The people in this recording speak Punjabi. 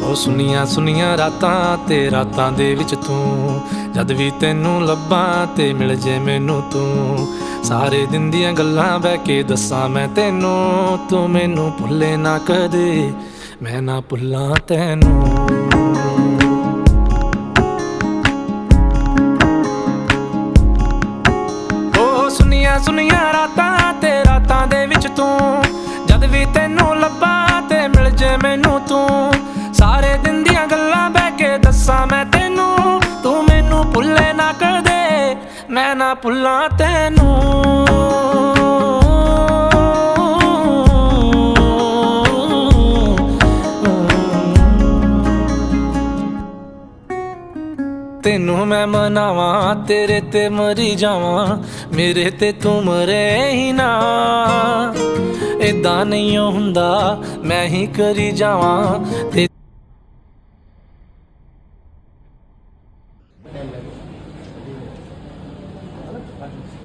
ਉਹ ਸੁਨੀਆਂ ਸੁਨੀਆਂ ਰਾਤਾਂ ਤੇ ਰਾਤਾਂ ਦੇ ਵਿੱਚ ਤੂੰ, ਜਦ ਵੀ ਤੈਨੂੰ ਲੱਭਾਂ ਤੇ ਮਿਲ ਜੇ ਮੈਨੂੰ ਤੂੰ। ਸਾਰੇ ਦਿਨ ਦੀਆਂ ਗੱਲਾਂ ਬਹਿ ਕੇ ਦੱਸਾਂ ਮੈਂ ਤੈਨੂੰ, ਤੂੰ ਮੈਨੂੰ ਭੁੱਲੇ ਨਾ ਕਦੇ, ਮੈਂ ਨਾ ਭੁੱਲਾਂ ਤੈਨੂੰ। ਸੁਨੀਆਂ ਰਾਤਾਂ ਤੇ ਰਾਤਾਂ ਦੇ ਵਿੱਚ ਤੂੰ, ਜਦ ਵੀ ਤੈਨੂੰ ਲੱਭਾਂ ਤੇ ਮਿਲ ਜੇ ਮੈਨੂੰ ਤੂੰ। ਸਾਰੇ ਦਿਨ ਦੀਆਂ ਗੱਲਾਂ ਬਹਿ ਕੇ ਦੱਸਾਂ ਮੈਂ ਤੈਨੂੰ, ਤੂੰ ਮੈਨੂੰ ਭੁੱਲੇ ਨਾ ਕਦੇ, ਮੈਂ ਨਾ ਭੁੱਲਾਂ ਤੈਨੂੰ। ਤੈਨੂੰ ਮੈਂ ਮਨਾਵਾਂ, ਤੇਰੇ ਤੇ ਮਰੀ ਜਾਵਾਂ, ਮੇਰੇ ਤੇ ਤੂੰ ਮਰੇ ਹੀ ਨਾ। ਏਦਾਂ ਨਹੀਂ ਹੁੰਦਾ, ਮੈਂ ਹੀ ਕਰੀ ਜਾਵਾਂ ਤੇ